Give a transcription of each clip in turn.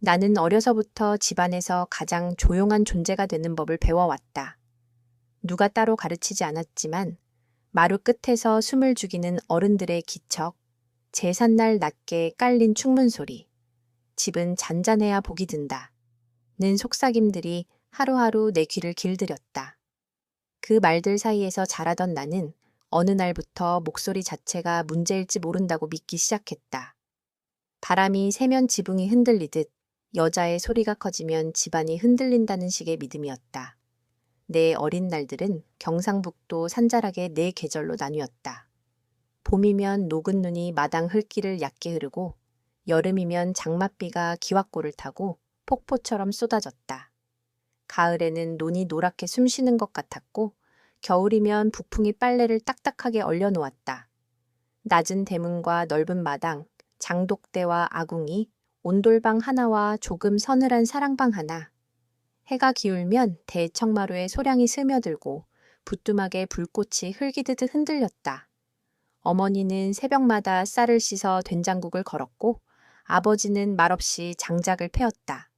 나는 어려서부터 집안에서 가장 조용한 존재가 되는 법을 배워왔다. 누가 따로 가르치지 않았지만 마루 끝에서 숨을 죽이는 어른들의 기척, 제삿날 낮게 깔린 충문소리, 집은 잔잔해야 복이 든다. 는 속삭임들이 하루하루 내 귀를 길들였다. 그 말들 사이에서 자라던 나는 어느 날부터 목소리 자체가 문제일지 모른다고 믿기 시작했다. 바람이 세면 지붕이 흔들리듯 여자의 소리가 커지면 집안이 흔들린다는 식의 믿음이었다. 내 어린 날들은 경상북도 산자락의 네 계절로 나뉘었다. 봄이면 녹은 눈이 마당 흙길을 얕게 흐르고 여름이면 장맛비가 기와골을 타고 폭포처럼 쏟아졌다. 가을에는 논이 노랗게 숨쉬는 것 같았고 겨울이면 북풍이 빨래를 딱딱하게 얼려놓았다. 낮은 대문과 넓은 마당, 장독대와 아궁이, 온돌방 하나와 조금 서늘한 사랑방 하나. 해가 기울면 대청마루에 소량이 스며들고 부뚜막에 불꽃이 흘기듯 흔들렸다. 어머니는 새벽마다 쌀을 씻어 된장국을 걸었고 아버지는 말없이 장작을 패었다.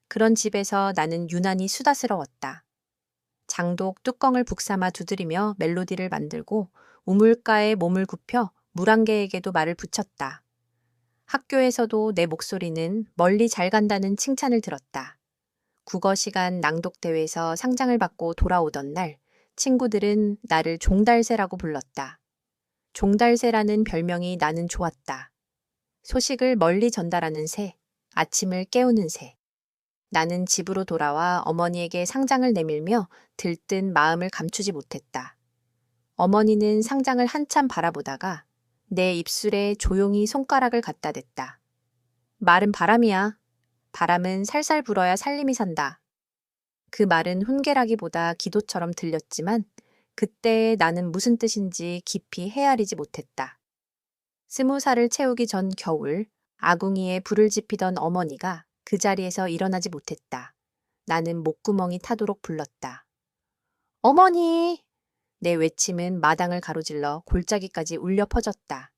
그런 집에서 나는 유난히 수다스러웠다. 장독 뚜껑을 북삼아 두드리며 멜로디를 만들고 우물가에 몸을 굽혀 물안개에게도 말을 붙였다. 학교에서도 내 목소리는 멀리 잘 간다는 칭찬을 들었다. 국어 시간 낭독 대회에서 상장을 받고 돌아오던 날 친구들은 나를 종달새라고 불렀다. 종달새라는 별명이 나는 좋았다. 소식을 멀리 전달하는 새, 아침을 깨우는 새. 나는 집으로 돌아와 어머니에게 상장을 내밀며 들뜬 마음을 감추지 못했다. 어머니는 상장을 한참 바라보다가 내 입술에 조용히 손가락을 갖다 댔다. 말은 바람이야. 바람은 살살 불어야 살림이 산다. 그 말은 훈계라기보다 기도처럼 들렸지만 그때의 나는 무슨 뜻인지 깊이 헤아리지 못했다. 20살을 채우기 전 겨울 아궁이에 불을 지피던 어머니가 그 자리에서 일어나지 못했다. 나는 목구멍이 타도록 불렀다. 어머니! 내 외침은 마당을 가로질러 골짜기까지 울려 퍼졌다.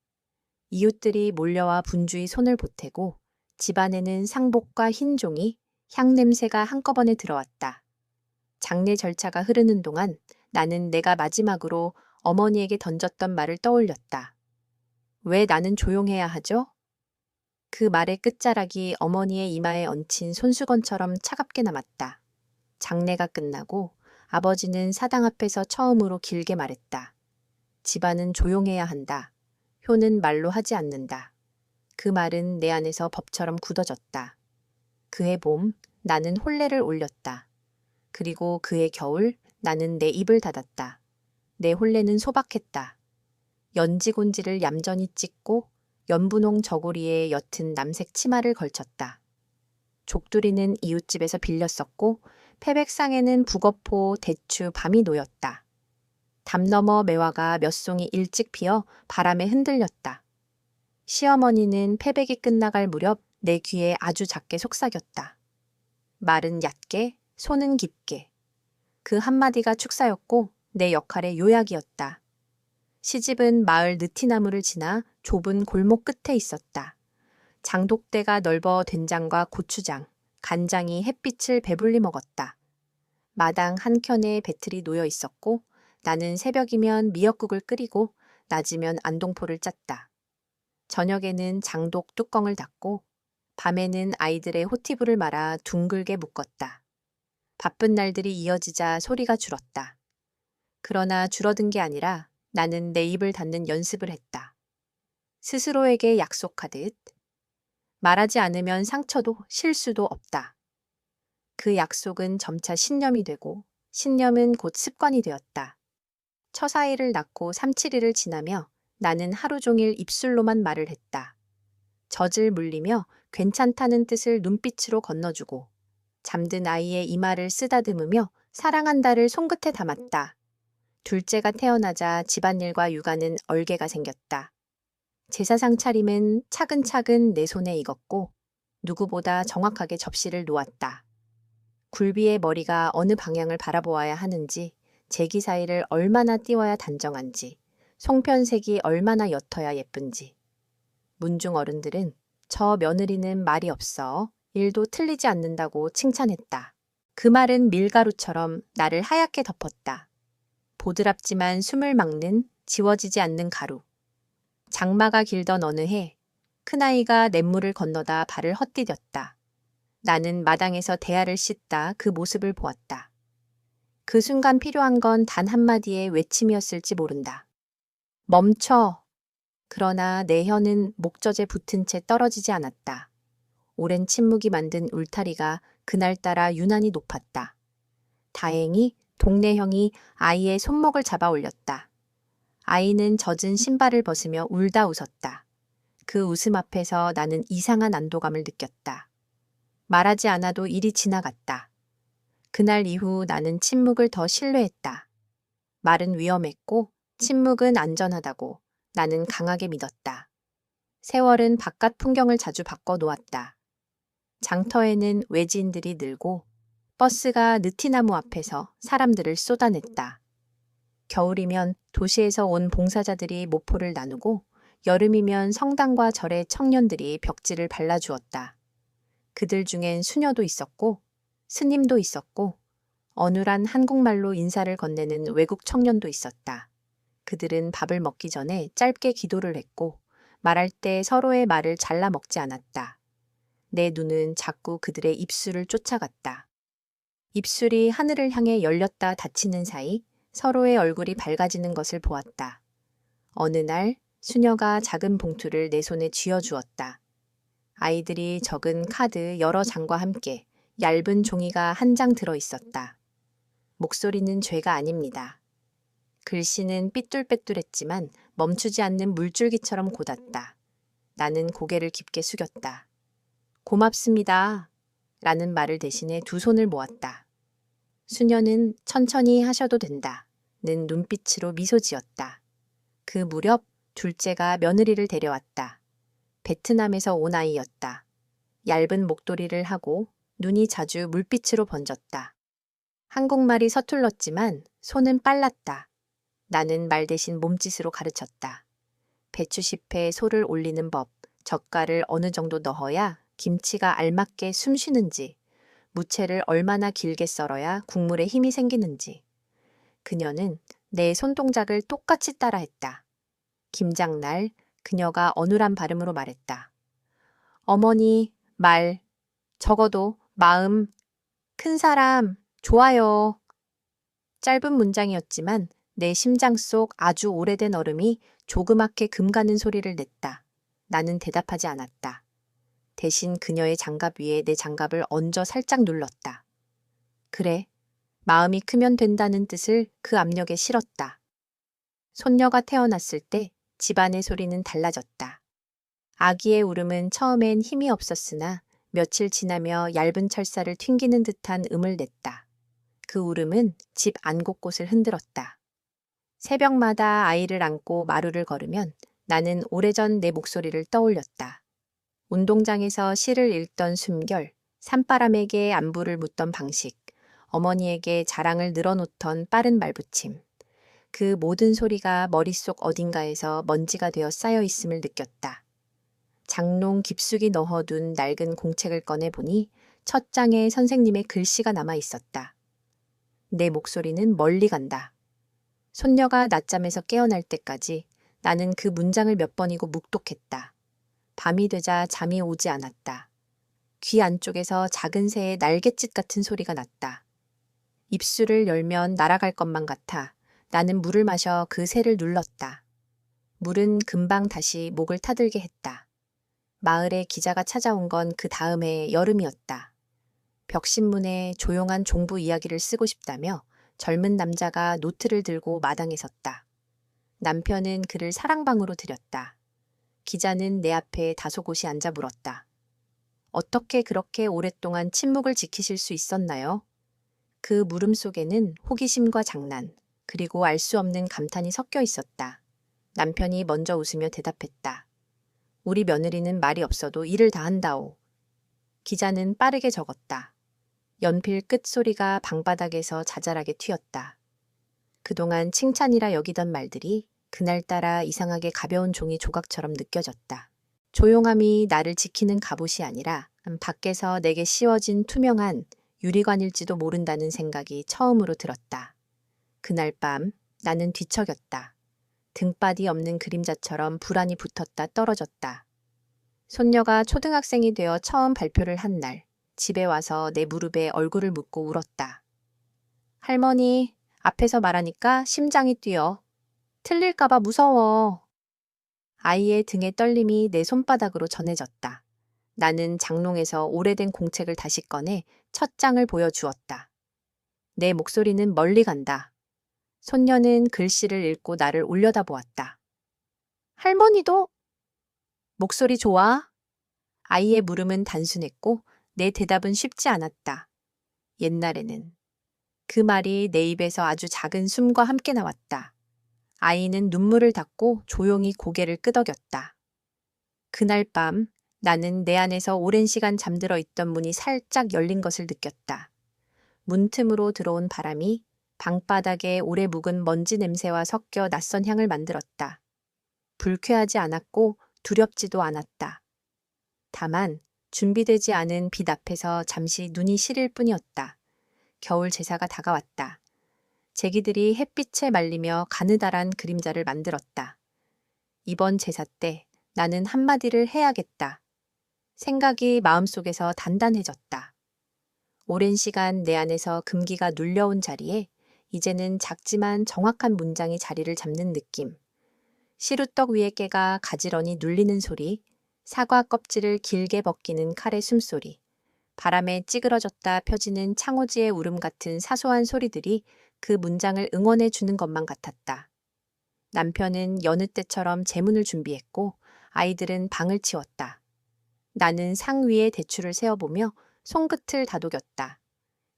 이웃들이 몰려와 분주히 손을 보태고 집안에는 상복과 흰 종이, 향 냄새가 한꺼번에 들어왔다. 장례 절차가 흐르는 동안 나는 내가 마지막으로 어머니에게 던졌던 말을 떠올렸다. 왜 나는 조용해야 하죠? 그 말의 끝자락이 어머니의 이마에 얹힌 손수건처럼 차갑게 남았다. 장례가 끝나고 아버지는 사당 앞에서 처음으로 길게 말했다. 집안은 조용해야 한다. 효는 말로 하지 않는다. 그 말은 내 안에서 법처럼 굳어졌다. 그해 봄 나는 혼례를 올렸다. 그리고 그해 겨울 나는 내 입을 닫았다. 내 혼례는 소박했다. 연지곤지를 얌전히 찢고 연분홍 저고리에 옅은 남색 치마를 걸쳤다. 족두리는 이웃집에서 빌렸었고 패백상에는 북어포, 대추, 밤이 놓였다. 담 너머 매화가 몇 송이 일찍 피어 바람에 흔들렸다. 시어머니는 패백이 끝나갈 무렵 내 귀에 아주 작게 속삭였다. 말은 얕게, 손은 깊게. 그 한마디가 축사였고 내 역할의 요약이었다. 시집은 마을 느티나무를 지나 좁은 골목 끝에 있었다. 장독대가 넓어 된장과 고추장, 간장이 햇빛을 배불리 먹었다. 마당 한켠에 배틀이 놓여 있었고 나는 새벽이면 미역국을 끓이고 낮이면 안동포를 짰다. 저녁에는 장독 뚜껑을 닫고 밤에는 아이들의 호티브를 말아 둥글게 묶었다. 바쁜 날들이 이어지자 소리가 줄었다. 그러나 줄어든 게 아니라 나는 내 입을 닫는 연습을 했다. 스스로에게 약속하듯 말하지 않으면 상처도 실수도 없다. 그 약속은 점차 신념이 되고 신념은 곧 습관이 되었다. 처사이를 낳고 3-7일을 지나며 나는 하루 종일 입술로만 말을 했다. 젖을 물리며 괜찮다는 뜻을 눈빛으로 건너주고 잠든 아이의 이마를 쓰다듬으며 사랑한다를 손끝에 담았다. 둘째가 태어나자 집안일과 육아는 얼개가 생겼다. 제사상 차림은 차근차근 내 손에 익었고 누구보다 정확하게 접시를 놓았다. 굴비의 머리가 어느 방향을 바라보아야 하는지, 제기 사이를 얼마나 띄워야 단정한지, 송편색이 얼마나 옅어야 예쁜지. 문중 어른들은 저 며느리는 말이 없어 일도 틀리지 않는다고 칭찬했다. 그 말은 밀가루처럼 나를 하얗게 덮었다. 보드랍지만 숨을 막는 지워지지 않는 가루. 장마가 길던 어느 해, 큰아이가 냇물을 건너다 발을 헛디뎠다. 나는 마당에서 대야를 씻다 그 모습을 보았다. 그 순간 필요한 건 단 한마디의 외침이었을지 모른다. 멈춰! 그러나 내 혀는 목젖에 붙은 채 떨어지지 않았다. 오랜 침묵이 만든 울타리가 그날따라 유난히 높았다. 다행히 동네 형이 아이의 손목을 잡아 올렸다. 아이는 젖은 신발을 벗으며 울다 웃었다. 그 웃음 앞에서 나는 이상한 안도감을 느꼈다. 말하지 않아도 일이 지나갔다. 그날 이후 나는 침묵을 더 신뢰했다. 말은 위험했고 침묵은 안전하다고 나는 강하게 믿었다. 세월은 바깥 풍경을 자주 바꿔 놓았다. 장터에는 외지인들이 늘고 버스가 느티나무 앞에서 사람들을 쏟아냈다. 겨울이면 도시에서 온 봉사자들이 모포를 나누고 여름이면 성당과 절의 청년들이 벽지를 발라주었다. 그들 중엔 수녀도 있었고 스님도 있었고 어눌한 한국말로 인사를 건네는 외국 청년도 있었다. 그들은 밥을 먹기 전에 짧게 기도를 했고 말할 때 서로의 말을 잘라 먹지 않았다. 내 눈은 자꾸 그들의 입술을 쫓아갔다. 입술이 하늘을 향해 열렸다 닫히는 사이 서로의 얼굴이 밝아지는 것을 보았다. 어느 날 수녀가 작은 봉투를 내 손에 쥐어주었다. 아이들이 적은 카드 여러 장과 함께 얇은 종이가 한 장 들어 있었다. 목소리는 죄가 아닙니다. 글씨는 삐뚤빼뚤했지만 멈추지 않는 물줄기처럼 곧았다. 나는 고개를 깊게 숙였다. 고맙습니다. 라는 말을 대신해 두 손을 모았다. 수녀는 천천히 하셔도 된다. 는 눈빛으로 미소 지었다. 그 무렵 둘째가 며느리를 데려왔다. 베트남에서 온 아이였다. 얇은 목도리를 하고 눈이 자주 물빛으로 번졌다. 한국말이 서툴렀지만 손은 빨랐다. 나는 말 대신 몸짓으로 가르쳤다. 배추잎에 소를 올리는 법, 젓갈을 어느 정도 넣어야 김치가 알맞게 숨 쉬는지, 무채를 얼마나 길게 썰어야 국물에 힘이 생기는지. 그녀는 내 손동작을 똑같이 따라했다. 김장날 그녀가 어눌한 발음으로 말했다. 어머니, 말, 적어도 마음, 큰 사람, 좋아요. 짧은 문장이었지만 내 심장 속 아주 오래된 얼음이 조그맣게 금가는 소리를 냈다. 나는 대답하지 않았다. 대신 그녀의 장갑 위에 내 장갑을 얹어 살짝 눌렀다. 그래, 마음이 크면 된다는 뜻을 그 압력에 실었다. 손녀가 태어났을 때 집안의 소리는 달라졌다. 아기의 울음은 처음엔 힘이 없었으나 며칠 지나며 얇은 철사를 튕기는 듯한 음을 냈다. 그 울음은 집 안 곳곳을 흔들었다. 새벽마다 아이를 안고 마루를 걸으면 나는 오래전 내 목소리를 떠올렸다. 운동장에서 시를 읽던 숨결, 산바람에게 안부를 묻던 방식, 어머니에게 자랑을 늘어놓던 빠른 말붙임. 그 모든 소리가 머릿속 어딘가에서 먼지가 되어 쌓여 있음을 느꼈다. 장롱 깊숙이 넣어둔 낡은 공책을 꺼내보니 첫 장에 선생님의 글씨가 남아 있었다. 내 목소리는 멀리 간다. 손녀가 낮잠에서 깨어날 때까지 나는 그 문장을 몇 번이고 묵독했다. 밤이 되자 잠이 오지 않았다. 귀 안쪽에서 작은 새의 날갯짓 같은 소리가 났다. 입술을 열면 날아갈 것만 같아 나는 물을 마셔 그 새를 눌렀다. 물은 금방 다시 목을 타들게 했다. 마을에 기자가 찾아온 건 그 다음 해 여름이었다. 벽신문에 조용한 종부 이야기를 쓰고 싶다며 젊은 남자가 노트를 들고 마당에 섰다. 남편은 그를 사랑방으로 들였다. 기자는 내 앞에 다소곳이 앉아 물었다. 어떻게 그렇게 오랫동안 침묵을 지키실 수 있었나요? 그 물음 속에는 호기심과 장난, 그리고 알 수 없는 감탄이 섞여 있었다. 남편이 먼저 웃으며 대답했다. 우리 며느리는 말이 없어도 일을 다 한다오. 기자는 빠르게 적었다. 연필 끝 소리가 방바닥에서 자잘하게 튀었다. 그동안 칭찬이라 여기던 말들이 그날따라 이상하게 가벼운 종이 조각처럼 느껴졌다. 조용함이 나를 지키는 갑옷이 아니라 밖에서 내게 씌워진 투명한 유리관일지도 모른다는 생각이 처음으로 들었다. 그날 밤 나는 뒤척였다. 등바디 없는 그림자처럼 불안이 붙었다 떨어졌다. 손녀가 초등학생이 되어 처음 발표를 한 날, 집에 와서 내 무릎에 얼굴을 묻고 울었다. 할머니, 앞에서 말하니까 심장이 뛰어. 틀릴까봐 무서워. 아이의 등의 떨림이 내 손바닥으로 전해졌다. 나는 장롱에서 오래된 공책을 다시 꺼내 첫 장을 보여주었다. 내 목소리는 멀리 간다. 손녀는 글씨를 읽고 나를 올려다보았다. 할머니도? 목소리 좋아? 아이의 물음은 단순했고 내 대답은 쉽지 않았다. 옛날에는. 그 말이 내 입에서 아주 작은 숨과 함께 나왔다. 아이는 눈물을 닦고 조용히 고개를 끄덕였다. 그날 밤 나는 내 안에서 오랜 시간 잠들어 있던 문이 살짝 열린 것을 느꼈다. 문틈으로 들어온 바람이 방바닥에 오래 묵은 먼지 냄새와 섞여 낯선 향을 만들었다. 불쾌하지 않았고 두렵지도 않았다. 다만 준비되지 않은 빛 앞에서 잠시 눈이 시릴 뿐이었다. 겨울 제사가 다가왔다. 제기들이 햇빛에 말리며 가느다란 그림자를 만들었다. 이번 제사 때 나는 한마디를 해야겠다. 생각이 마음속에서 단단해졌다. 오랜 시간 내 안에서 금기가 눌려온 자리에 이제는 작지만 정확한 문장이 자리를 잡는 느낌. 시루떡 위에 깨가 가지런히 눌리는 소리, 사과 껍질을 길게 벗기는 칼의 숨소리, 바람에 찌그러졌다 펴지는 창호지의 울음 같은 사소한 소리들이 그 문장을 응원해 주는 것만 같았다. 남편은 여느 때처럼 제문을 준비했고 아이들은 방을 치웠다. 나는 상 위에 대추를 세어보며 손끝을 다독였다.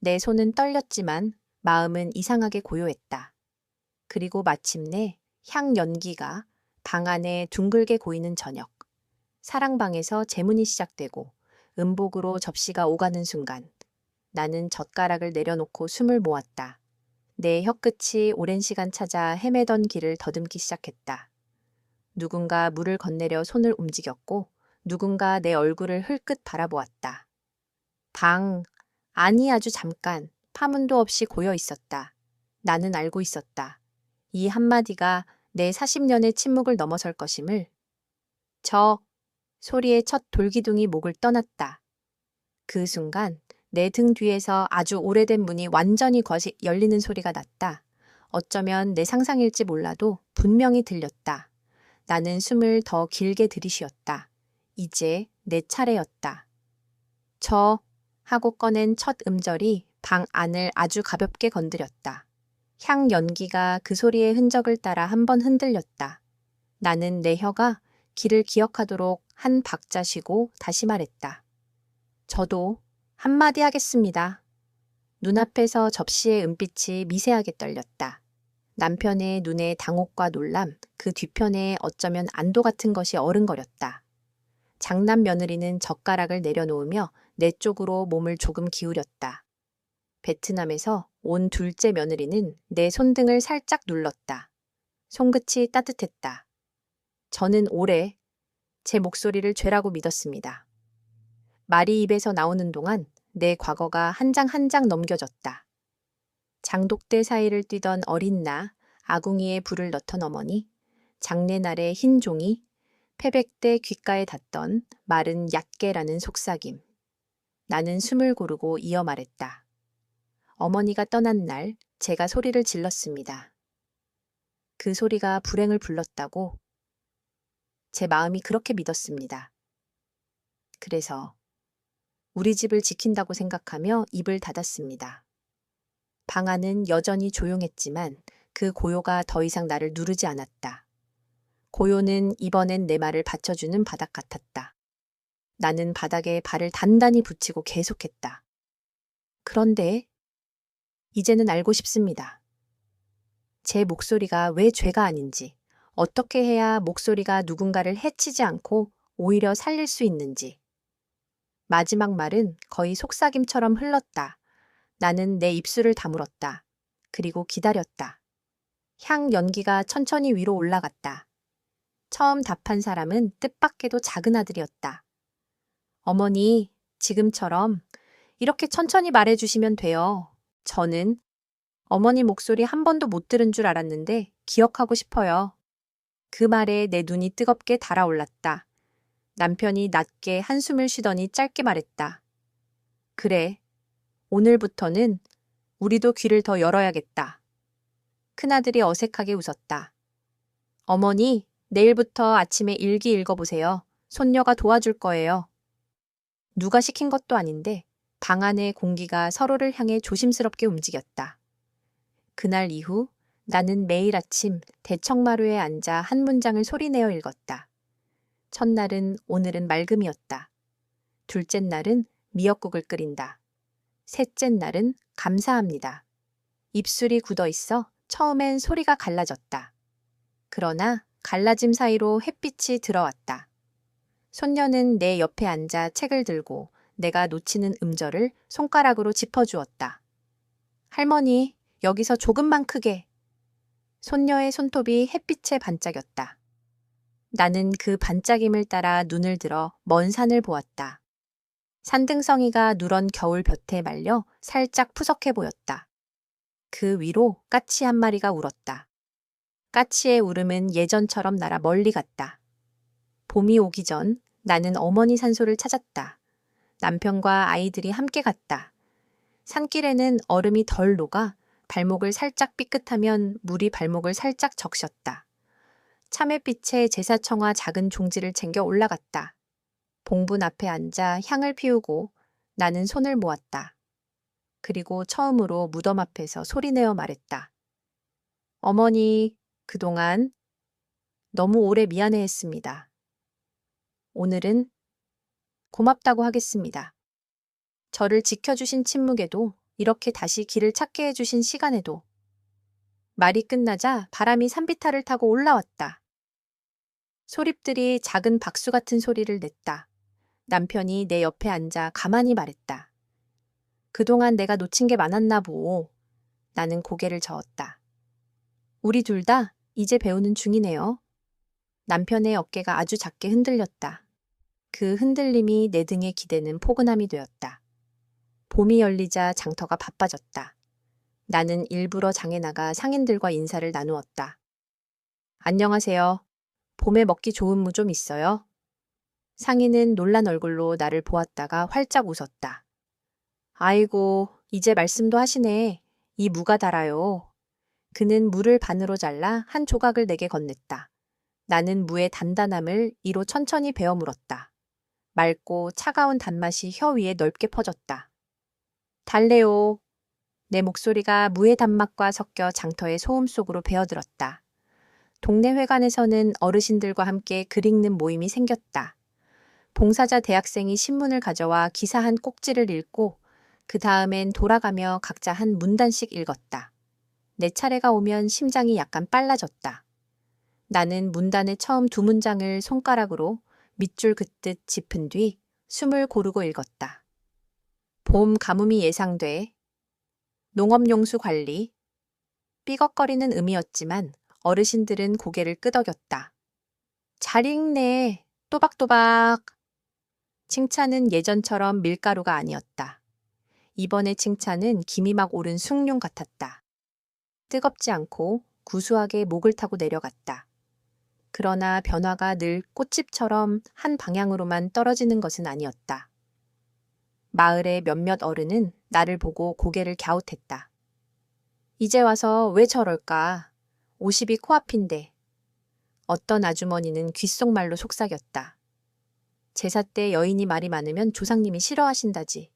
내 손은 떨렸지만 마음은 이상하게 고요했다. 그리고 마침내 향 연기가 방 안에 둥글게 고이는 저녁. 사랑방에서 제문이 시작되고 음복으로 접시가 오가는 순간 나는 젓가락을 내려놓고 숨을 모았다. 내 혀끝이 오랜 시간 찾아 헤매던 길을 더듬기 시작했다. 누군가 물을 건네려 손을 움직였고 누군가 내 얼굴을 흘끗 바라보았다. 아니 아주 잠깐 파문도 없이 고여 있었다. 나는 알고 있었다. 이 한마디가 내 40년의 침묵을 넘어설 것임을. 소리의 첫 돌기둥이 목을 떠났다. 그 순간 내 등 뒤에서 아주 오래된 문이 완전히 열리는 소리가 났다. 어쩌면 내 상상일지 몰라도 분명히 들렸다. 나는 숨을 더 길게 들이쉬었다. 이제 내 차례였다. 하고 꺼낸 첫 음절이 방 안을 아주 가볍게 건드렸다. 향 연기가 그 소리의 흔적을 따라 한 번 흔들렸다. 나는 내 혀가 길을 기억하도록 한 박자 쉬고 다시 말했다. 저도 한마디 하겠습니다. 눈앞에서 접시의 은빛이 미세하게 떨렸다. 남편의 눈에 당혹과 놀람, 그 뒤편에 어쩌면 안도 같은 것이 어른거렸다. 장남 며느리는 젓가락을 내려놓으며 내 쪽으로 몸을 조금 기울였다. 베트남에서 온 둘째 며느리는 내 손등을 살짝 눌렀다. 손끝이 따뜻했다. 저는 오래 제 목소리를 죄라고 믿었습니다. 말이 입에서 나오는 동안 내 과거가 한 장 한 장 넘겨졌다. 장독대 사이를 뛰던 어린 나, 아궁이에 불을 넣던 어머니, 장례날의 흰 종이, 패백대 귓가에 닿던 마른 얕게라는 속삭임. 나는 숨을 고르고 이어 말했다. 어머니가 떠난 날 제가 소리를 질렀습니다. 그 소리가 불행을 불렀다고 제 마음이 그렇게 믿었습니다. 그래서 우리 집을 지킨다고 생각하며 입을 닫았습니다. 방 안은 여전히 조용했지만 그 고요가 더 이상 나를 누르지 않았다. 고요는 이번엔 내 말을 받쳐주는 바닥 같았다. 나는 바닥에 발을 단단히 붙이고 계속했다. 그런데 이제는 알고 싶습니다. 제 목소리가 왜 죄가 아닌지, 어떻게 해야 목소리가 누군가를 해치지 않고 오히려 살릴 수 있는지. 마지막 말은 거의 속삭임처럼 흘렀다. 나는 내 입술을 다물었다. 그리고 기다렸다. 향 연기가 천천히 위로 올라갔다. 처음 답한 사람은 뜻밖에도 작은 아들이었다. 어머니, 지금처럼 이렇게 천천히 말해주시면 돼요. 저는 어머니 목소리 한 번도 못 들은 줄 알았는데 기억하고 싶어요. 그 말에 내 눈이 뜨겁게 달아올랐다. 남편이 낮게 한숨을 쉬더니 짧게 말했다. 그래, 오늘부터는 우리도 귀를 더 열어야겠다. 큰아들이 어색하게 웃었다. 어머니, 내일부터 아침에 일기 읽어보세요. 손녀가 도와줄 거예요. 누가 시킨 것도 아닌데 방 안의 공기가 서로를 향해 조심스럽게 움직였다. 그날 이후 나는 매일 아침 대청마루에 앉아 한 문장을 소리내어 읽었다. 첫날은 오늘은 맑음이었다. 둘째 날은 미역국을 끓인다. 셋째 날은 감사합니다. 입술이 굳어 있어 처음엔 소리가 갈라졌다. 그러나 갈라짐 사이로 햇빛이 들어왔다. 손녀는 내 옆에 앉아 책을 들고 내가 놓치는 음절을 손가락으로 짚어주었다. 할머니, 여기서 조금만 크게. 손녀의 손톱이 햇빛에 반짝였다. 나는 그 반짝임을 따라 눈을 들어 먼 산을 보았다. 산등성이가 누런 겨울 볕에 말려 살짝 푸석해 보였다. 그 위로 까치 한 마리가 울었다. 까치의 울음은 예전처럼 날아 멀리 갔다. 봄이 오기 전 나는 어머니 산소를 찾았다. 남편과 아이들이 함께 갔다. 산길에는 얼음이 덜 녹아 발목을 살짝 삐끗하면 물이 발목을 살짝 적셨다. 참외빛에 제사청아 작은 종지를 챙겨 올라갔다. 봉분 앞에 앉아 향을 피우고 나는 손을 모았다. 그리고 처음으로 무덤 앞에서 소리내어 말했다. 어머니, 그동안 너무 오래 미안해했습니다. 오늘은 고맙다고 하겠습니다. 저를 지켜주신 침묵에도 이렇게 다시 길을 찾게 해주신 시간에도. 말이 끝나자 바람이 산비탈을 타고 올라왔다. 소립들이 작은 박수 같은 소리를 냈다. 남편이 내 옆에 앉아 가만히 말했다. 그동안 내가 놓친 게 많았나 보. 나는 고개를 저었다. 우리 둘 다 이제 배우는 중이네요. 남편의 어깨가 아주 작게 흔들렸다. 그 흔들림이 내 등에 기대는 포근함이 되었다. 봄이 열리자 장터가 바빠졌다. 나는 일부러 장에 나가 상인들과 인사를 나누었다. 안녕하세요. 봄에 먹기 좋은 무 좀 있어요? 상인은 놀란 얼굴로 나를 보았다가 활짝 웃었다. 아이고, 이제 말씀도 하시네. 이 무가 달아요. 그는 무를 반으로 잘라 한 조각을 내게 건넸다. 나는 무의 단단함을 이로 천천히 베어 물었다. 맑고 차가운 단맛이 혀 위에 넓게 퍼졌다. 달래요. 내 목소리가 무의 단맛과 섞여 장터의 소음 속으로 배어들었다. 동네 회관에서는 어르신들과 함께 글 읽는 모임이 생겼다. 봉사자 대학생이 신문을 가져와 기사 한 꼭지를 읽고 그 다음엔 돌아가며 각자 한 문단씩 읽었다. 내 차례가 오면 심장이 약간 빨라졌다. 나는 문단의 처음 두 문장을 손가락으로 밑줄 긋듯 짚은 뒤 숨을 고르고 읽었다. 봄 가뭄이 예상돼. 농업용수 관리. 삐걱거리는 음이었지만 어르신들은 고개를 끄덕였다. 잘 읽네. 또박또박. 칭찬은 예전처럼 밀가루가 아니었다. 이번의 칭찬은 김이 막 오른 숭늉 같았다. 뜨겁지 않고 구수하게 목을 타고 내려갔다. 그러나 변화가 늘 꽃집처럼 한 방향으로만 떨어지는 것은 아니었다. 마을의 몇몇 어른은 나를 보고 고개를 갸웃했다. 이제 와서 왜 저럴까? 50이 코앞인데. 어떤 아주머니는 귓속말로 속삭였다. 제사 때 여인이 말이 많으면 조상님이 싫어하신다지.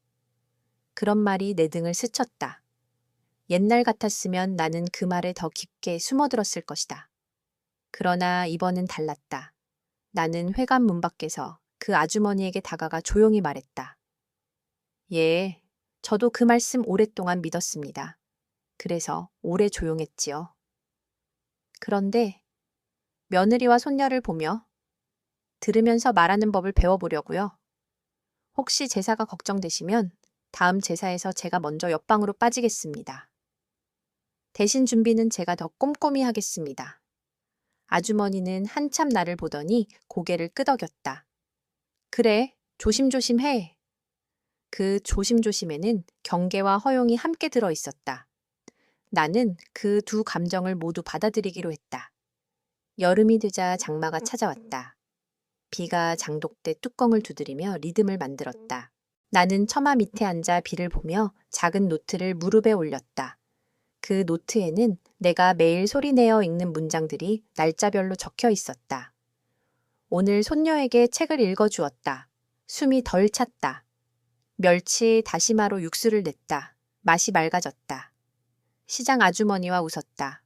그런 말이 내 등을 스쳤다. 옛날 같았으면 나는 그 말에 더 깊게 숨어들었을 것이다. 그러나 이번은 달랐다. 나는 회관 문 밖에서 그 아주머니에게 다가가 조용히 말했다. 예, 저도 그 말씀 오랫동안 믿었습니다. 그래서 오래 조용했지요. 그런데 며느리와 손녀를 보며 들으면서 말하는 법을 배워보려고요. 혹시 제사가 걱정되시면 다음 제사에서 제가 먼저 옆방으로 빠지겠습니다. 대신 준비는 제가 더 꼼꼼히 하겠습니다. 아주머니는 한참 나를 보더니 고개를 끄덕였다. 그래, 조심조심 해. 그 조심조심에는 경계와 허용이 함께 들어 있었다. 나는 그 두 감정을 모두 받아들이기로 했다. 여름이 되자 장마가 찾아왔다. 비가 장독대 뚜껑을 두드리며 리듬을 만들었다. 나는 처마 밑에 앉아 비를 보며 작은 노트를 무릎에 올렸다. 그 노트에는 내가 매일 소리내어 읽는 문장들이 날짜별로 적혀 있었다. 오늘 손녀에게 책을 읽어주었다. 숨이 덜 찼다. 멸치 다시마로 육수를 냈다. 맛이 맑아졌다. 시장 아주머니와 웃었다.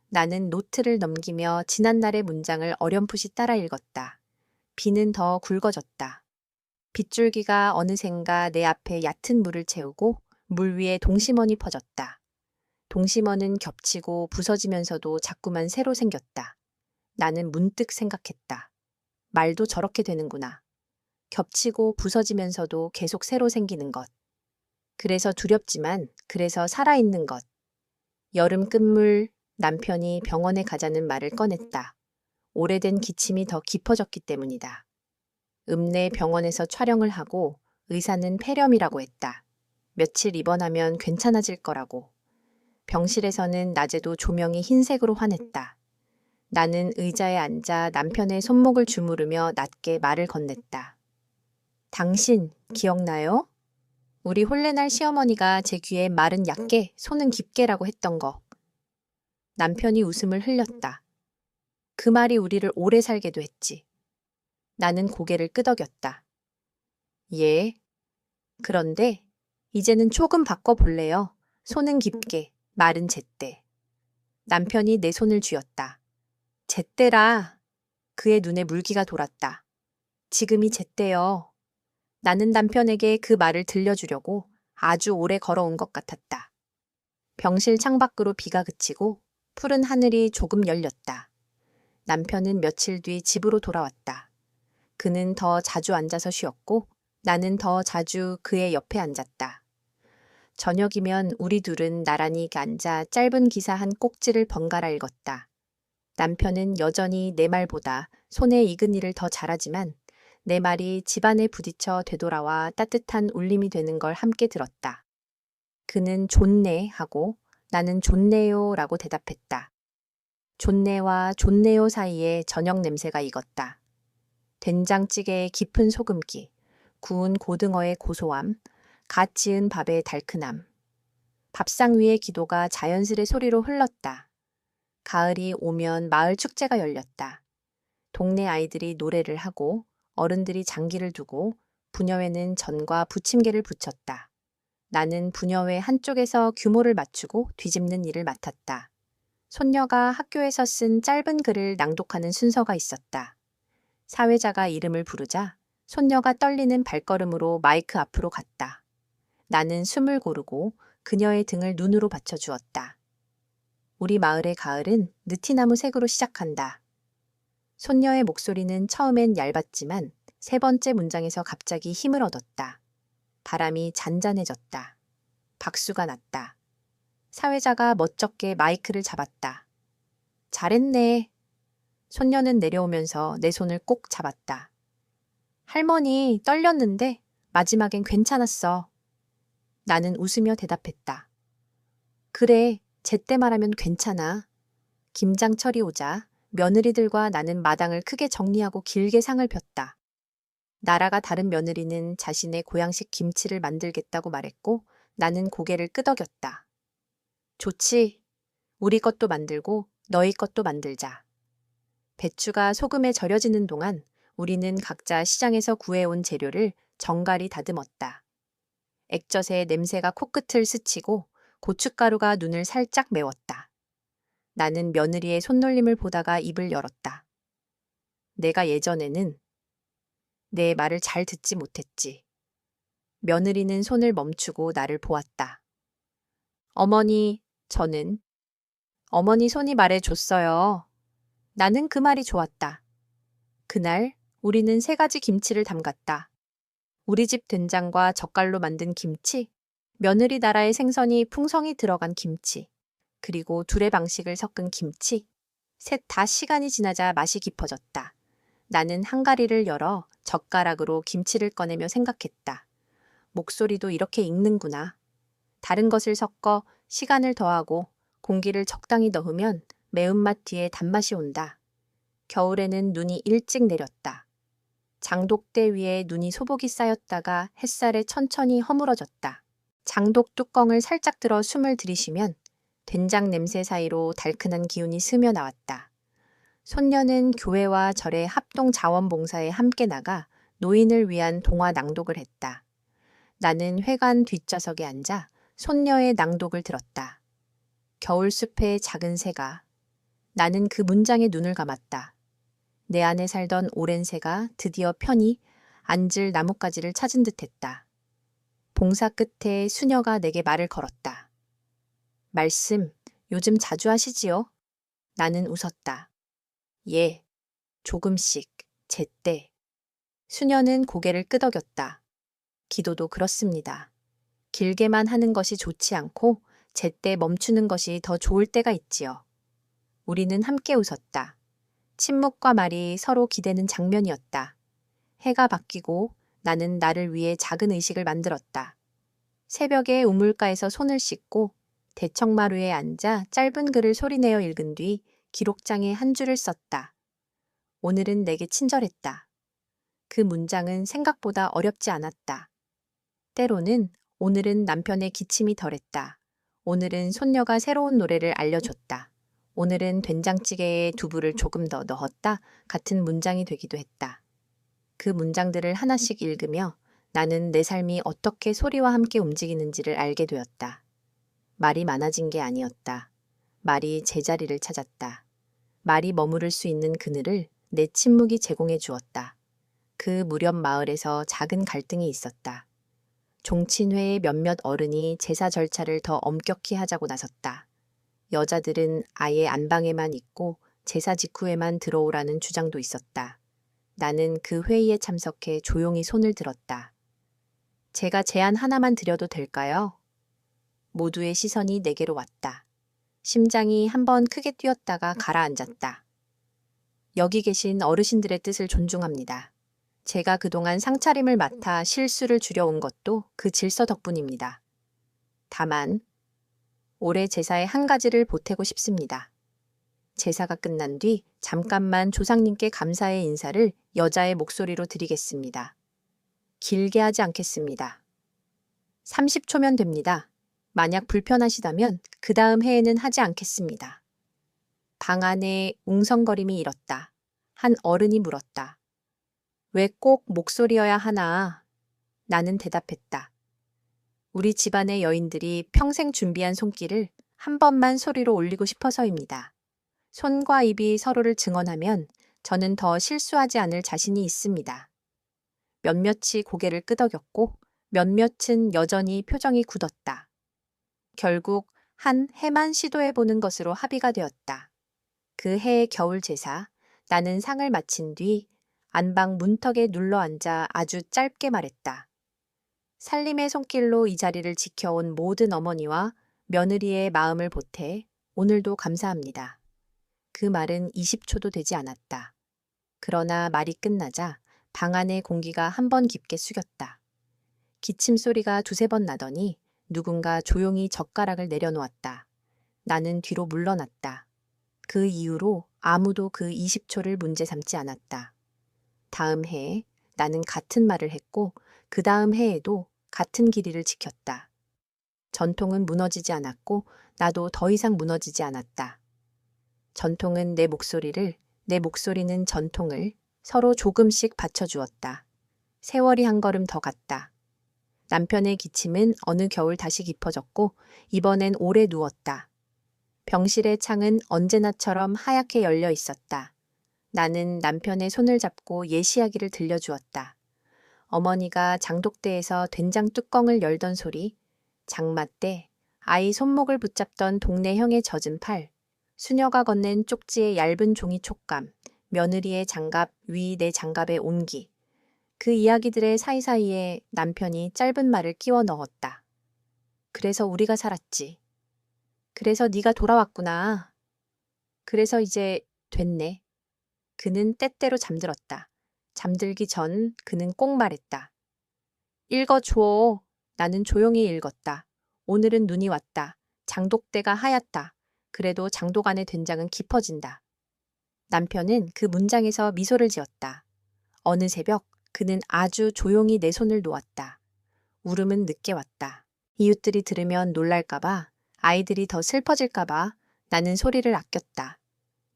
나는 노트를 넘기며 지난날의 문장을 어렴풋이 따라 읽었다. 비는 더 굵어졌다. 빗줄기가 어느샌가 내 앞에 얕은 물을 채우고 물 위에 동심원이 퍼졌다. 동심원은 겹치고 부서지면서도 자꾸만 새로 생겼다. 나는 문득 생각했다. 말도 저렇게 되는구나. 겹치고 부서지면서도 계속 새로 생기는 것. 그래서 두렵지만 그래서 살아있는 것. 여름 끝물 남편이 병원에 가자는 말을 꺼냈다. 오래된 기침이 더 깊어졌기 때문이다. 읍내 병원에서 촬영을 하고 의사는 폐렴이라고 했다. 며칠 입원하면 괜찮아질 거라고. 병실에서는 낮에도 조명이 흰색으로 환했다. 나는 의자에 앉아 남편의 손목을 주무르며 낮게 말을 건넸다. 당신 기억나요? 우리 홀레날 시어머니가 제 귀에 말은 얕게 손은 깊게라고 했던 거. 남편이 웃음을 흘렸다. 그 말이 우리를 오래 살게도 했지. 나는 고개를 끄덕였다. 예. 그런데 이제는 조금 바꿔볼래요. 손은 깊게, 말은 제때. 남편이 내 손을 쥐었다. 제때라. 그의 눈에 물기가 돌았다. 지금이 제때요. 나는 남편에게 그 말을 들려주려고 아주 오래 걸어온 것 같았다. 병실 창밖으로 비가 그치고 푸른 하늘이 조금 열렸다. 남편은 며칠 뒤 집으로 돌아왔다. 그는 더 자주 앉아서 쉬었고 나는 더 자주 그의 옆에 앉았다. 저녁이면 우리 둘은 나란히 앉아 짧은 기사 한 꼭지를 번갈아 읽었다. 남편은 여전히 내 말보다 손에 익은 일을 더 잘하지만 내 말이 집안에 부딪혀 되돌아와 따뜻한 울림이 되는 걸 함께 들었다. 그는 좋네 하고 나는 좋네요 라고 대답했다. 좋네와 좋네요 사이에 저녁 냄새가 익었다. 된장찌개의 깊은 소금기, 구운 고등어의 고소함, 갓 지은 밥의 달큰함. 밥상 위의 기도가 자연스레 소리로 흘렀다. 가을이 오면 마을 축제가 열렸다. 동네 아이들이 노래를 하고 어른들이 장기를 두고 부녀회는 전과 부침개를 부쳤다. 나는 부녀회 한쪽에서 규모를 맞추고 뒤집는 일을 맡았다. 손녀가 학교에서 쓴 짧은 글을 낭독하는 순서가 있었다. 사회자가 이름을 부르자 손녀가 떨리는 발걸음으로 마이크 앞으로 갔다. 나는 숨을 고르고 그녀의 등을 눈으로 받쳐주었다. 우리 마을의 가을은 느티나무 색으로 시작한다. 손녀의 목소리는 처음엔 얇았지만 세 번째 문장에서 갑자기 힘을 얻었다. 바람이 잔잔해졌다. 박수가 났다. 사회자가 멋쩍게 마이크를 잡았다. 잘했네. 손녀는 내려오면서 내 손을 꼭 잡았다. 할머니, 떨렸는데 마지막엔 괜찮았어. 나는 웃으며 대답했다. 그래, 제때 말하면 괜찮아. 김장철이 오자 며느리들과 나는 마당을 크게 정리하고 길게 상을 폈다. 나라가 다른 며느리는 자신의 고향식 김치를 만들겠다고 말했고 나는 고개를 끄덕였다. 좋지. 우리 것도 만들고 너희 것도 만들자. 배추가 소금에 절여지는 동안 우리는 각자 시장에서 구해온 재료를 정갈히 다듬었다. 액젓의 냄새가 코끝을 스치고 고춧가루가 눈을 살짝 메웠다. 나는 며느리의 손놀림을 보다가 입을 열었다. 내가 예전에는 내 말을 잘 듣지 못했지. 며느리는 손을 멈추고 나를 보았다. 어머니, 저는 어머니 손이 말해줬어요. 나는 그 말이 좋았다. 그날 우리는 3가지 김치를 담갔다. 우리 집 된장과 젓갈로 만든 김치, 며느리 나라의 생선이 풍성히 들어간 김치, 그리고 둘의 방식을 섞은 김치. 셋 다 시간이 지나자 맛이 깊어졌다. 나는 한가리를 열어 젓가락으로 김치를 꺼내며 생각했다. 목소리도 이렇게 익는구나. 다른 것을 섞어 시간을 더하고 공기를 적당히 넣으면 매운맛 뒤에 단맛이 온다. 겨울에는 눈이 일찍 내렸다. 장독대 위에 눈이 소복이 쌓였다가 햇살에 천천히 허물어졌다. 장독 뚜껑을 살짝 들어 숨을 들이쉬면 된장 냄새 사이로 달큰한 기운이 스며 나왔다. 손녀는 교회와 절의 합동 자원봉사에 함께 나가 노인을 위한 동화 낭독을 했다. 나는 회관 뒷좌석에 앉아 손녀의 낭독을 들었다. 겨울숲의 작은 새가. 나는 그 문장에 눈을 감았다. 내 안에 살던 오랜 새가 드디어 편히 앉을 나뭇가지를 찾은 듯했다. 봉사 끝에 수녀가 내게 말을 걸었다. 말씀, 요즘 자주 하시지요? 나는 웃었다. 예, 조금씩, 제때. 수녀는 고개를 끄덕였다. 기도도 그렇습니다. 길게만 하는 것이 좋지 않고 제때 멈추는 것이 더 좋을 때가 있지요. 우리는 함께 웃었다. 침묵과 말이 서로 기대는 장면이었다. 해가 바뀌고 나는 나를 위해 작은 의식을 만들었다. 새벽에 우물가에서 손을 씻고 대청마루에 앉아 짧은 글을 소리내어 읽은 뒤 기록장에 한 줄을 썼다. 오늘은 내게 친절했다. 그 문장은 생각보다 어렵지 않았다. 때로는 오늘은 남편의 기침이 덜했다. 오늘은 손녀가 새로운 노래를 알려줬다. 오늘은 된장찌개에 두부를 조금 더 넣었다. 같은 문장이 되기도 했다. 그 문장들을 하나씩 읽으며 나는 내 삶이 어떻게 소리와 함께 움직이는지를 알게 되었다. 말이 많아진 게 아니었다. 말이 제자리를 찾았다. 말이 머무를 수 있는 그늘을 내 침묵이 제공해 주었다. 그 무렵 마을에서 작은 갈등이 있었다. 종친회의 몇몇 어른이 제사 절차를 더 엄격히 하자고 나섰다. 여자들은 아예 안방에만 있고 제사 직후에만 들어오라는 주장도 있었다. 나는 그 회의에 참석해 조용히 손을 들었다. 제가 제안 하나만 드려도 될까요? 모두의 시선이 내게로 왔다. 심장이 한번 크게 뛰었다가 가라앉았다. 여기 계신 어르신들의 뜻을 존중합니다. 제가 그동안 상차림을 맡아 실수를 줄여온 것도 그 질서 덕분입니다. 다만 올해 제사에 한 가지를 보태고 싶습니다. 제사가 끝난 뒤 잠깐만 조상님께 감사의 인사를 여자의 목소리로 드리겠습니다. 길게 하지 않겠습니다. 30초면 됩니다. 만약 불편하시다면 그 다음 해에는 하지 않겠습니다. 방 안에 웅성거림이 일었다. 한 어른이 물었다. 왜 꼭 목소리여야 하나? 나는 대답했다. 우리 집안의 여인들이 평생 준비한 손길을 한 번만 소리로 올리고 싶어서입니다. 손과 입이 서로를 증언하면 저는 더 실수하지 않을 자신이 있습니다. 몇몇이 고개를 끄덕였고 몇몇은 여전히 표정이 굳었다. 결국 한 해만 시도해보는 것으로 합의가 되었다. 그 해의 겨울 제사, 나는 상을 마친 뒤 안방 문턱에 눌러앉아 아주 짧게 말했다. 살림의 손길로 이 자리를 지켜온 모든 어머니와 며느리의 마음을 보태 오늘도 감사합니다. 그 말은 20초도 되지 않았다. 그러나 말이 끝나자 방 안의 공기가 한 번 깊게 숙였다. 기침 소리가 두세 번 나더니 누군가 조용히 젓가락을 내려놓았다. 나는 뒤로 물러났다. 그 이후로 아무도 그 20초를 문제 삼지 않았다. 다음 해에 나는 같은 말을 했고 그 다음 해에도 같은 길이를 지켰다. 전통은 무너지지 않았고 나도 더 이상 무너지지 않았다. 전통은 내 목소리를, 내 목소리는 전통을 서로 조금씩 받쳐주었다. 세월이 한 걸음 더 갔다. 남편의 기침은 어느 겨울 다시 깊어졌고 이번엔 오래 누웠다. 병실의 창은 언제나처럼 하얗게 열려 있었다. 나는 남편의 손을 잡고 옛 이야기를 들려주었다. 어머니가 장독대에서 된장 뚜껑을 열던 소리, 장마 때 아이 손목을 붙잡던 동네 형의 젖은 팔, 수녀가 건넨 쪽지의 얇은 종이 촉감, 며느리의 장갑 위 내 장갑의 온기. 그 이야기들의 사이사이에 남편이 짧은 말을 끼워 넣었다. 그래서 우리가 살았지. 그래서 네가 돌아왔구나. 그래서 이제 됐네. 그는 때때로 잠들었다. 잠들기 전 그는 꼭 말했다. 읽어줘. 나는 조용히 읽었다. 오늘은 눈이 왔다. 장독대가 하얗다. 그래도 장독 안의 된장은 깊어진다. 남편은 그 문장에서 미소를 지었다. 어느 새벽 그는 아주 조용히 내 손을 놓았다. 울음은 늦게 왔다. 이웃들이 들으면 놀랄까봐, 아이들이 더 슬퍼질까봐 나는 소리를 아꼈다.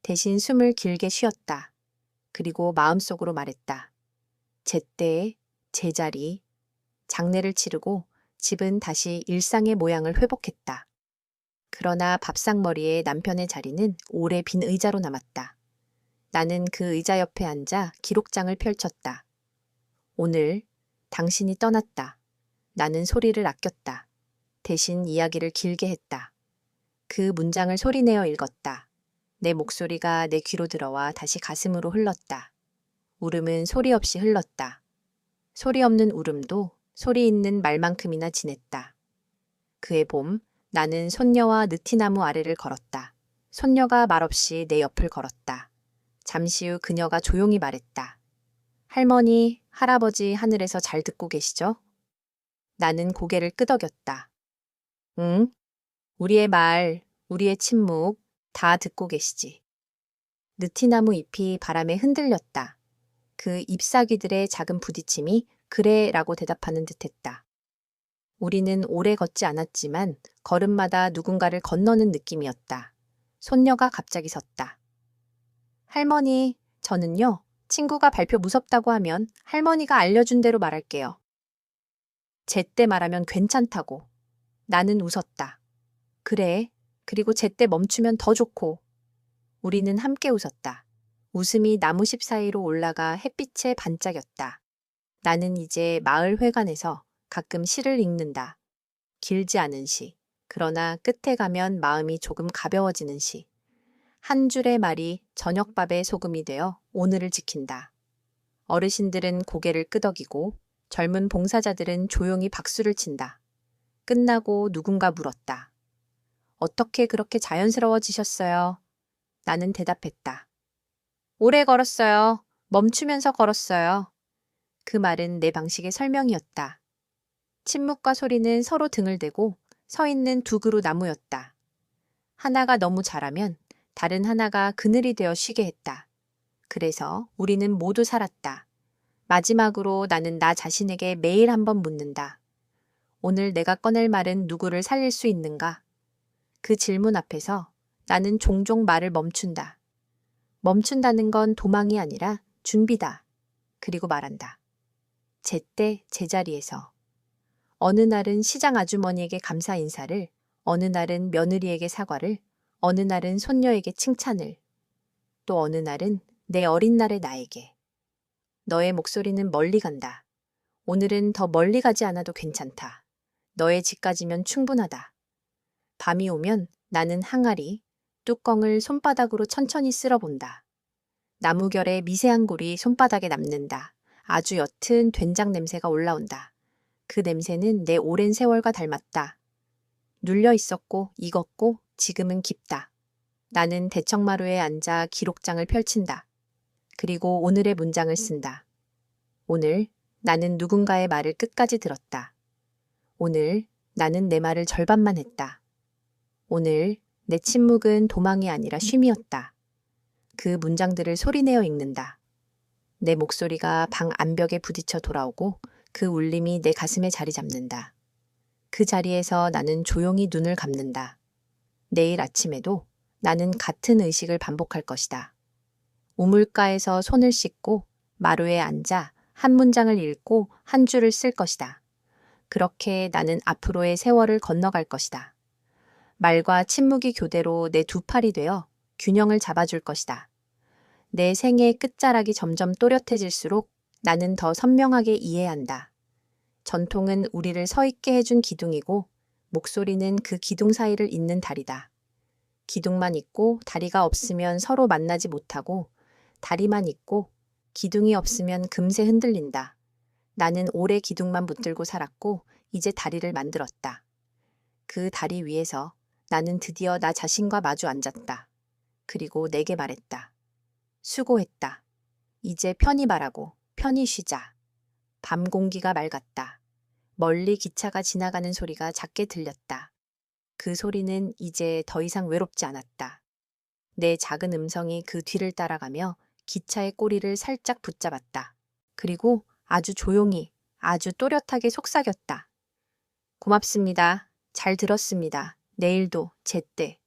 대신 숨을 길게 쉬었다. 그리고 마음속으로 말했다. 제때, 제자리. 장례를 치르고 집은 다시 일상의 모양을 회복했다. 그러나 밥상머리에 남편의 자리는 오래 빈 의자로 남았다. 나는 그 의자 옆에 앉아 기록장을 펼쳤다. 오늘 당신이 떠났다. 나는 소리를 아꼈다. 대신 이야기를 길게 했다. 그 문장을 소리내어 읽었다. 내 목소리가 내 귀로 들어와 다시 가슴으로 흘렀다. 울음은 소리 없이 흘렀다. 소리 없는 울음도 소리 있는 말만큼이나 진했다. 그해 봄, 나는 손녀와 느티나무 아래를 걸었다. 손녀가 말없이 내 옆을 걸었다. 잠시 후 그녀가 조용히 말했다. 할머니, 할아버지 하늘에서 잘 듣고 계시죠? 나는 고개를 끄덕였다. 응? 우리의 말, 우리의 침묵 다 듣고 계시지. 느티나무 잎이 바람에 흔들렸다. 그 잎사귀들의 작은 부딪힘이 그래 라고 대답하는 듯했다. 우리는 오래 걷지 않았지만 걸음마다 누군가를 건너는 느낌이었다. 손녀가 갑자기 섰다. 할머니, 저는요, 친구가 발표 무섭다고 하면 할머니가 알려준 대로 말할게요. 제때 말하면 괜찮다고. 나는 웃었다. 그래, 그리고 제때 멈추면 더 좋고. 우리는 함께 웃었다. 웃음이 나무십 사이로 올라가 햇빛에 반짝였다. 나는 이제 마을 회관에서 가끔 시를 읽는다. 길지 않은 시. 그러나 끝에 가면 마음이 조금 가벼워지는 시. 한 줄의 말이 저녁밥의 소금이 되어 오늘을 지킨다. 어르신들은 고개를 끄덕이고 젊은 봉사자들은 조용히 박수를 친다. 끝나고 누군가 물었다. 어떻게 그렇게 자연스러워지셨어요? 나는 대답했다. 오래 걸었어요. 멈추면서 걸었어요. 그 말은 내 방식의 설명이었다. 침묵과 소리는 서로 등을 대고 서 있는 두 그루 나무였다. 하나가 너무 잘하면 다른 하나가 그늘이 되어 쉬게 했다. 그래서 우리는 모두 살았다. 마지막으로 나는 나 자신에게 매일 한번 묻는다. 오늘 내가 꺼낼 말은 누구를 살릴 수 있는가? 그 질문 앞에서 나는 종종 말을 멈춘다. 멈춘다는 건 도망이 아니라 준비다. 그리고 말한다. 제때 제자리에서. 어느 날은 시장 아주머니에게 감사 인사를, 어느 날은 며느리에게 사과를, 어느 날은 손녀에게 칭찬을, 또 어느 날은 내 어린 날의 나에게. 너의 목소리는 멀리 간다. 오늘은 더 멀리 가지 않아도 괜찮다. 너의 집까지면 충분하다. 밤이 오면 나는 항아리, 뚜껑을 손바닥으로 천천히 쓸어본다. 나무결의 미세한 골이 손바닥에 남는다. 아주 옅은 된장 냄새가 올라온다. 그 냄새는 내 오랜 세월과 닮았다. 눌려 있었고 익었고 지금은 깊다. 나는 대청마루에 앉아 기록장을 펼친다. 그리고 오늘의 문장을 쓴다. 오늘 나는 누군가의 말을 끝까지 들었다. 오늘 나는 내 말을 절반만 했다. 오늘 내 침묵은 도망이 아니라 쉼이었다. 그 문장들을 소리내어 읽는다. 내 목소리가 방 안벽에 부딪혀 돌아오고 그 울림이 내 가슴에 자리 잡는다. 그 자리에서 나는 조용히 눈을 감는다. 내일 아침에도 나는 같은 의식을 반복할 것이다. 우물가에서 손을 씻고 마루에 앉아 한 문장을 읽고 한 줄을 쓸 것이다. 그렇게 나는 앞으로의 세월을 건너갈 것이다. 말과 침묵이 교대로 내 두 팔이 되어 균형을 잡아줄 것이다. 내 생의 끝자락이 점점 또렷해질수록 나는 더 선명하게 이해한다. 전통은 우리를 서 있게 해준 기둥이고 목소리는 그 기둥 사이를 잇는 다리다. 기둥만 있고 다리가 없으면 서로 만나지 못하고 다리만 있고 기둥이 없으면 금세 흔들린다. 나는 오래 기둥만 붙들고 살았고 이제 다리를 만들었다. 그 다리 위에서 나는 드디어 나 자신과 마주 앉았다. 그리고 내게 말했다. 수고했다. 이제 편히 말하고 편히 쉬자. 밤 공기가 맑았다. 멀리 기차가 지나가는 소리가 작게 들렸다. 그 소리는 이제 더 이상 외롭지 않았다. 내 작은 음성이 그 뒤를 따라가며 기차의 꼬리를 살짝 붙잡았다. 그리고 아주 조용히, 아주 또렷하게 속삭였다. 고맙습니다. 잘 들었습니다. 내일도 제때